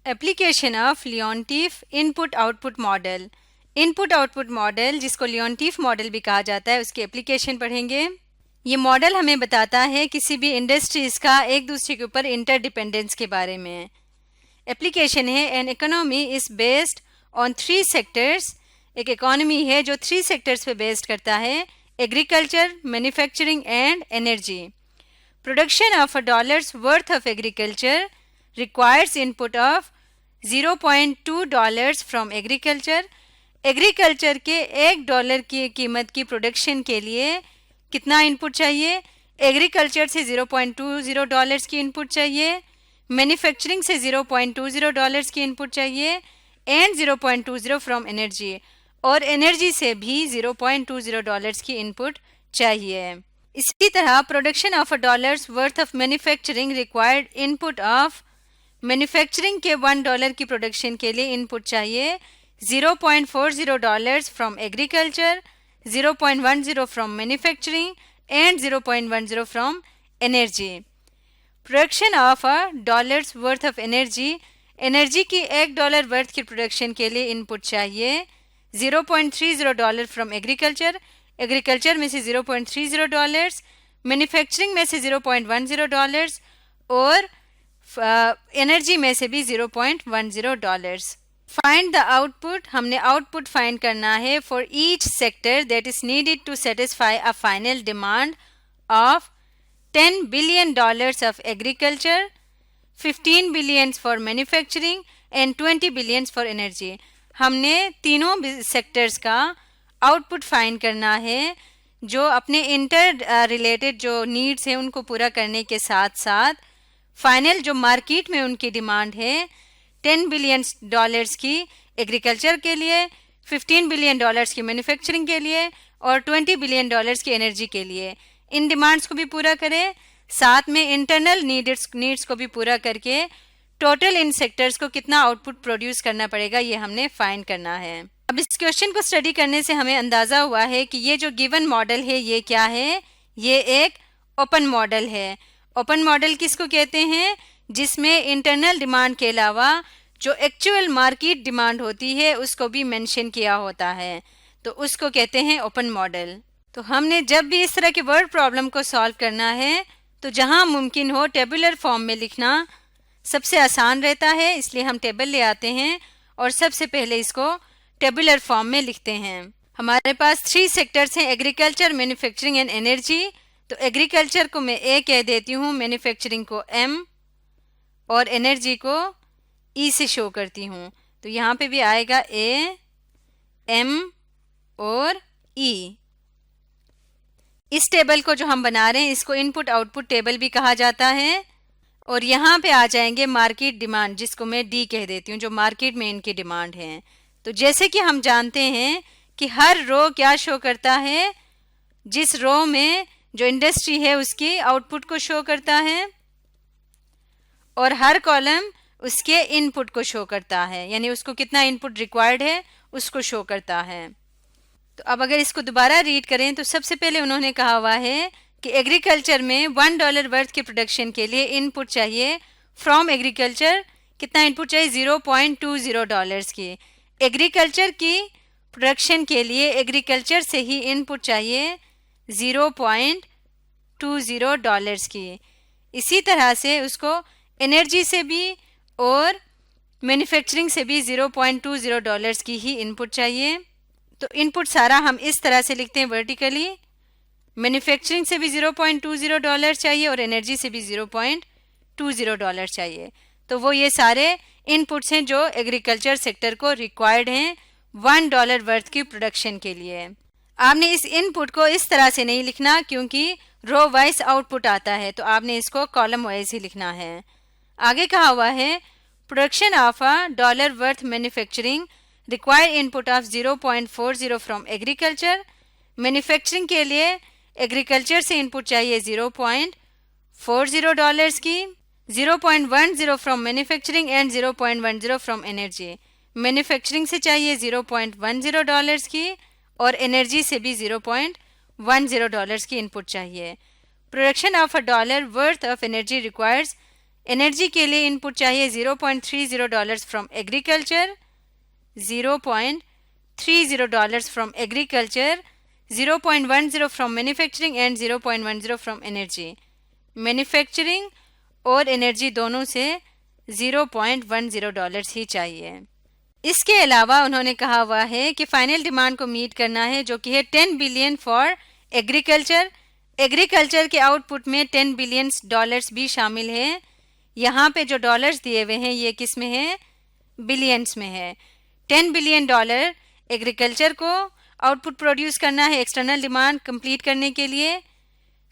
Application of Leontief input output model. Input output model, जिसको Leontief model भी कहा जाता है, उसकी एप्लीकेशन पढ़ेंगे। ये मॉडल हमें बताता है किसी भी इंडस्ट्रीज का एक दूसरे के ऊपर इंटरडिपेंडेंस के बारे में। एप्लीकेशन है an economy is based on 3 sectors. एक इकोनॉमी है जो 3 सेक्टर्स पे बेस्ड करता है: agriculture, manufacturing and energy. Production of $1 worth of agriculture requires input of $0.2 from agriculture। Agriculture के $1 की कीमत की प्रोडक्शन के लिए कितना इनपुट चाहिए? एग्रीकल्चर से $0.20 की इनपुट चाहिए, मैन्युफैक्चरिंग से $0.20 की इनपुट चाहिए एंड 0.20 फ्रॉम एनर्जी, और एनर्जी से भी $0.20 की इनपुट चाहिए। इसी तरह production of $1 worth of manufacturing required input of manufacturing के $1 की प्रोडक्शन के लिए इनपुट चाहिए $0.40 from agriculture, 0.10 from manufacturing and 0.10 from energy. Production of $1 worth of energy, energy की $1 वर्थ की प्रोडक्शन के लिए इनपुट चाहिए $0.30 फ्रॉम एग्रीकल्चर, एग्रीकल्चर में से $0.30, मैन्युफैक्चरिंग में से $0.10 और एनर्जी में से भी $0.10। फाइंड द आउटपुट, हमने आउटपुट फाइंड करना है for each sector that is needed to satisfy a final demand of $10 billion of agriculture, 15 billion for manufacturing and 20 billion for energy. हमने तीनों सेक्टर्स का आउटपुट फाइंड करना है जो अपने इंटर रिलेटेड जो नीड्स हैं उनको पूरा करने के साथ साथ फाइनल जो मार्केट में उनकी डिमांड है $10 बिलियन की एग्रीकल्चर के लिए, $15 बिलियन की मैन्युफैक्चरिंग के लिए और $20 बिलियन की एनर्जी के लिए। इन डिमांड्स को भी पूरा करें, साथ में इंटरनल नीड्स को भी पूरा करके टोटल इन सेक्टर्स को कितना आउटपुट प्रोड्यूस करना पड़ेगा, ये हमने फाइंड करना है। अब इस क्वेश्चन को स्टडी करने से हमें अंदाज़ा हुआ है कि ये जो गिवन मॉडल है ये क्या है? ये एक ओपन मॉडल है। ओपन मॉडल किसको कहते हैं? जिसमें इंटरनल डिमांड के अलावा जो एक्चुअल मार्केट डिमांड होती है उसको भी मेंशन किया होता है, तो उसको कहते हैं ओपन मॉडल। तो हमने जब भी इस तरह के वर्ड प्रॉब्लम को सॉल्व करना है तो जहां मुमकिन हो टेबुलर फॉर्म में लिखना सबसे आसान रहता है, इसलिए हम टेबल ले आते हैं और सबसे पहले इसको टेबुलर फॉर्म में लिखते हैं। हमारे पास 3 सेक्टर्स हैं: एग्रीकल्चर, मैन्युफैक्चरिंग एंड एनर्जी। तो एग्रीकल्चर को मैं ए कह देती हूँ, मैन्युफैक्चरिंग को एम और एनर्जी को ई से शो करती हूँ। तो यहाँ पे भी आएगा ए, एम और ई। इस टेबल को जो हम बना रहे हैं इसको इनपुट आउटपुट टेबल भी कहा जाता है। और यहाँ पे आ जाएंगे मार्केट डिमांड, जिसको मैं डी कह देती हूँ, जो मार्केट में इनकी डिमांड है। तो जैसे कि हम जानते हैं कि हर रो क्या शो करता है, जिस रो में जो इंडस्ट्री है उसकी आउटपुट को शो करता है और हर कॉलम उसके इनपुट को शो करता है, यानी उसको कितना इनपुट रिक्वायर्ड है उसको शो करता है। तो अब अगर इसको दोबारा रीड करें तो सबसे पहले उन्होंने कहा हुआ है कि एग्रीकल्चर में $1 वर्थ के प्रोडक्शन के लिए इनपुट चाहिए फ्रॉम एग्रीकल्चर, कितना इनपुट चाहिए? $0.20 की। एग्रीकल्चर की प्रोडक्शन के लिए एग्रीकल्चर से ही इनपुट चाहिए $0.20 की। इसी तरह से उसको एनर्जी से भी और मैन्युफैक्चरिंग से भी $0.20 की ही इनपुट चाहिए। तो इनपुट सारा हम इस तरह से लिखते हैं वर्टिकली। मैन्युफैक्चरिंग से भी $0.20 चाहिए और एनर्जी से भी $0.20 चाहिए। तो वो ये सारे इनपुट्स हैं जो एग्रीकल्चर सेक्टर को रिक्वायर्ड हैं $1 वर्थ की प्रोडक्शन के लिए। आपने इस इनपुट को इस तरह से नहीं लिखना क्योंकि रो वाइज आउटपुट आता है, तो आपने इसको कॉलम वाइज ही लिखना है। आगे कहा हुआ है production of $1 worth manufacturing required input of 0.40 from agriculture. Manufacturing के लिए एग्रीकल्चर से इनपुट चाहिए $0.40 की, 0.10 from manufacturing and 0.10 from energy. Manufacturing से चाहिए $0.10 की और एनर्जी से भी $0.10 की इनपुट चाहिए। Production of $1 worth of energy requires energy के लिए इनपुट चाहिए $0.30 from agriculture, $0.30 from agriculture, 0.10 from manufacturing and 0.10 from energy. Manufacturing और एनर्जी दोनों से $0.10 ही चाहिए। इसके अलावा उन्होंने कहा हुआ है कि फाइनल डिमांड को मीट करना है, जो कि है 10 बिलियन फॉर एग्रीकल्चर। एग्रीकल्चर के आउटपुट में 10 बिलियन डॉलर्स भी शामिल है। यहाँ पे जो डॉलर्स दिए हुए हैं ये किस में है, बिलियंस में है। 10 बिलियन डॉलर एग्रीकल्चर को आउटपुट प्रोड्यूस करना है एक्सटर्नल डिमांड कंप्लीट करने के लिए।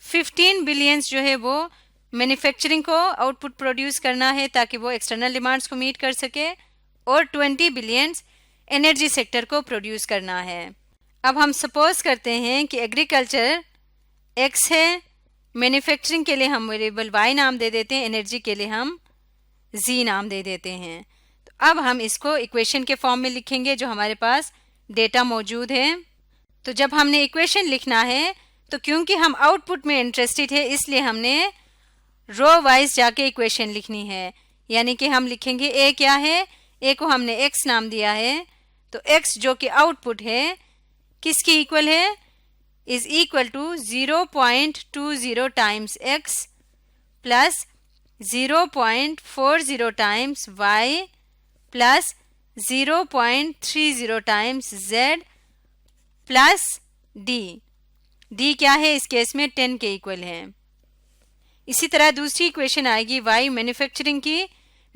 15 बिलियंस जो है वो मैन्युफैक्चरिंग को आउटपुट प्रोड्यूस करना है ताकि वो एक्सटर्नल डिमांड्स को मीट कर सके, और 20 बिलियंस एनर्जी सेक्टर को प्रोड्यूस करना है। अब हम सपोज करते हैं कि एग्रीकल्चर x है, मैन्युफैक्चरिंग के लिए हम वेरिएबल y नाम दे देते हैं, एनर्जी के लिए हम z नाम दे देते हैं। तो अब हम इसको इक्वेशन के फॉर्म में लिखेंगे जो हमारे पास डेटा मौजूद है। तो जब हमने इक्वेशन लिखना है तो क्योंकि हम आउटपुट में इंटरेस्टेड है इसलिए हमने रो वाइज जाके इक्वेशन लिखनी है। यानी कि हम लिखेंगे a क्या है, a को हमने x नाम दिया है, तो x जो कि आउटपुट है किसकी इक्वल है, is equal to 0.20 times x plus 0.40 times y plus 0.30 times z plus d क्या है इस केस में 10 के इक्वल है। इसी तरह दूसरी इक्वेशन आएगी y मैन्युफैक्चरिंग की,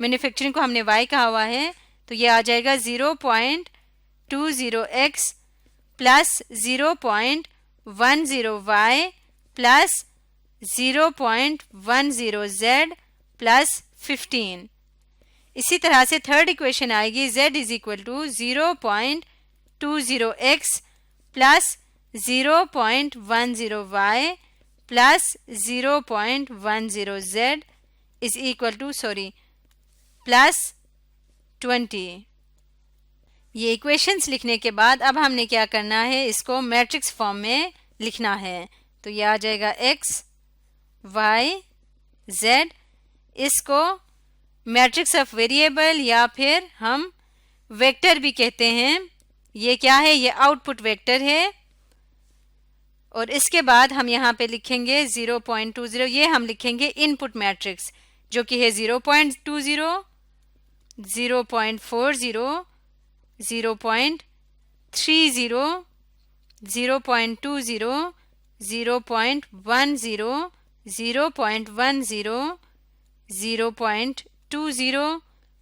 मैन्युफैक्चरिंग को हमने y कहा हुआ है, तो ये आ जाएगा 0.20x plus 0.10y plus 0.10z plus 15। इसी तरह से थर्ड इक्वेशन आएगी z is equal to 0.20x plus 0.10y plus 0.10z is equal to plus 20। ये इक्वेशंस लिखने के बाद अब हमने क्या करना है, इसको मैट्रिक्स फॉर्म में लिखना है। तो ये आ जाएगा x y z, इसको मैट्रिक्स ऑफ वेरिएबल या फिर हम वेक्टर भी कहते हैं। ये क्या है, ये आउटपुट वेक्टर है। और इसके बाद हम यहाँ पे लिखेंगे 0.20, ये हम लिखेंगे इनपुट मैट्रिक्स जो कि है 0.20, 0.40, 0.30, 0.20, 0.10, 0.10, 0.20,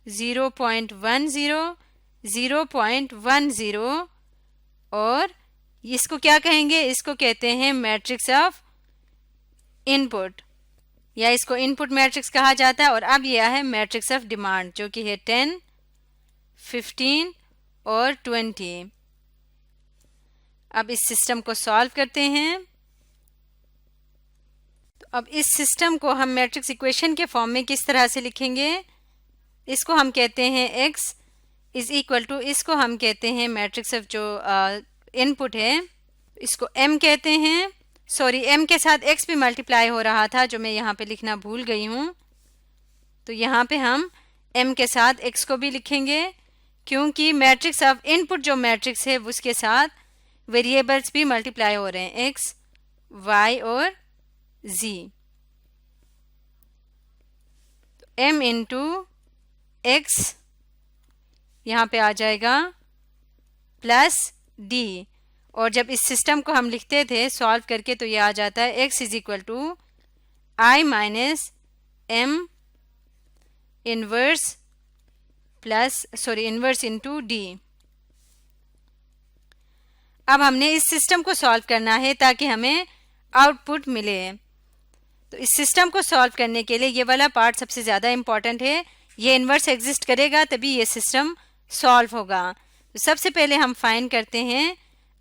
0.10, 0.10 और इसको क्या कहेंगे, इसको कहते हैं मैट्रिक्स ऑफ इनपुट या इसको इनपुट मैट्रिक्स कहा जाता है। और अब यह है मैट्रिक्स ऑफ डिमांड जो कि है 10, 15 और 20। अब इस सिस्टम को सॉल्व करते हैं। तो अब इस सिस्टम को हम मैट्रिक्स इक्वेशन के फॉर्म में किस तरह से लिखेंगे, इसको हम कहते हैं x इज इक्वल टू, इसको हम कहते हैं मैट्रिक्स ऑफ जो इनपुट है, इसको m कहते हैं। सॉरी, m के साथ x भी मल्टीप्लाई हो रहा था जो मैं यहाँ पे लिखना भूल गई हूँ। तो यहाँ पे हम m के साथ x को भी लिखेंगे क्योंकि मैट्रिक्स ऑफ इनपुट जो मैट्रिक्स है उसके साथ वेरिएबल्स भी मल्टीप्लाई हो रहे हैं, x, y और z। तो m इंटू x यहाँ पे आ जाएगा प्लस d। और जब इस सिस्टम को हम लिखते थे सॉल्व करके तो ये आ जाता है x is equal to i minus m inverse inverse into d। अब हमने इस सिस्टम को सॉल्व करना है ताकि हमें आउटपुट मिले। तो इस सिस्टम को सॉल्व करने के लिए ये वाला पार्ट सबसे ज़्यादा इम्पॉर्टेंट है, ये इनवर्स एग्जिस्ट करेगा तभी ये सिस्टम सॉल्व होगा। तो सबसे पहले हम फाइंड करते हैं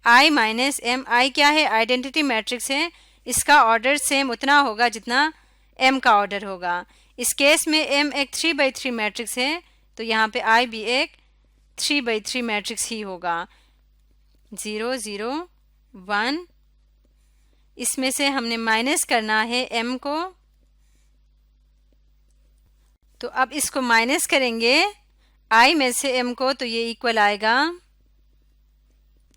i माइनस m। i क्या है, आइडेंटिटी मैट्रिक्स है, इसका ऑर्डर सेम उतना होगा जितना m का ऑर्डर होगा। इस केस में m एक 3/3 मैट्रिक्स है तो यहाँ पे i भी एक 3/3 मैट्रिक्स ही होगा। 0 0 1, इसमें से हमने माइनस करना है m को तो अब इसको माइनस करेंगे I में से M को, तो ये इक्वल आएगा,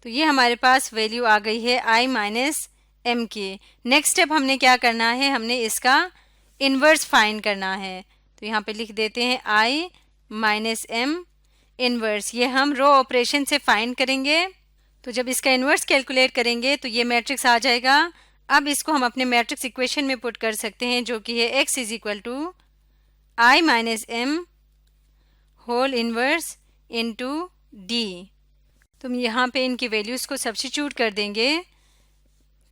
तो ये हमारे पास वैल्यू आ गई है I माइनस M की। नेक्स्ट स्टेप हमने क्या करना है, हमने इसका इन्वर्स फाइंड करना है। तो यहाँ पे लिख देते हैं I माइनस M इन्वर्स। ये हम रो ऑपरेशन से फाइंड करेंगे। तो जब इसका इन्वर्स कैलकुलेट करेंगे तो ये मैट्रिक्स आ जाएगा। अब इसको हम अपने मैट्रिक्स इक्वेशन में पुट कर सकते हैं, जो कि है x is equal to I minus M whole inverse into D। तो हम यहाँ पे इनकी वैल्यूज़ को सब्स्टिट्यूट कर देंगे,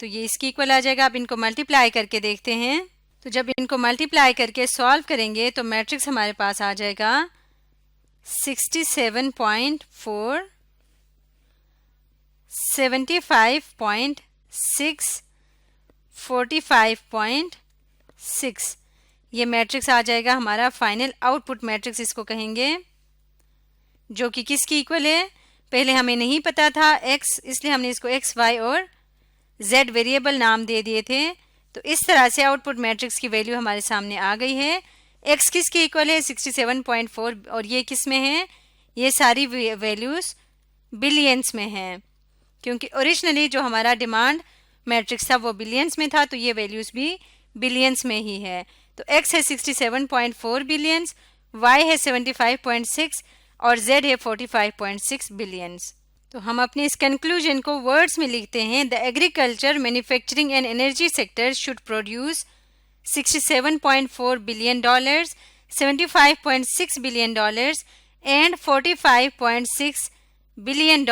तो ये इसकी इक्वल आ जाएगा। अब इनको मल्टीप्लाई करके देखते हैं। तो जब इनको मल्टीप्लाई करके सॉल्व करेंगे तो मैट्रिक्स हमारे पास आ जाएगा 67.4, 75.6, 45.6। ये मैट्रिक्स आ जाएगा हमारा फाइनल आउटपुट मैट्रिक्स इसको कहेंगे, जो कि किसकी इक्वल है, पहले हमें नहीं पता था x, इसलिए हमने इसको x, y और z वेरिएबल नाम दे दिए थे। तो इस तरह से आउटपुट मैट्रिक्स की वैल्यू हमारे सामने आ गई है। x किसके इक्वल है, 67.4, और ये किस में है, ये सारी वैल्यूज़ बिलियंस में हैं, क्योंकि ओरिजिनली जो हमारा डिमांड मैट्रिक्स था वो बिलियंस में था, तो ये वैल्यूज़ भी बिलियंस में ही है। तो x है 67.4 बिलियंस, y है 75.6 और z है 45.6 बिलियंस। तो हम अपने इस कंक्लूजन को वर्ड्स में लिखते हैं, the agriculture, manufacturing and energy sector should produce $67.4 billion, $75.6 billion and $45.6 billion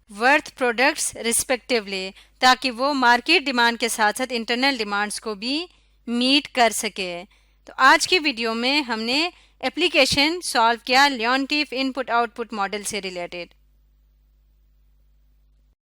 worth products respectively, ताकि वो मार्केट डिमांड के साथ साथ इंटरनल डिमांड्स को भी मीट कर सके। तो आज की वीडियो में हमने एप्लीकेशन सॉल्व किया लियोनटिफ इनपुट आउटपुट मॉडल से रिलेटेड।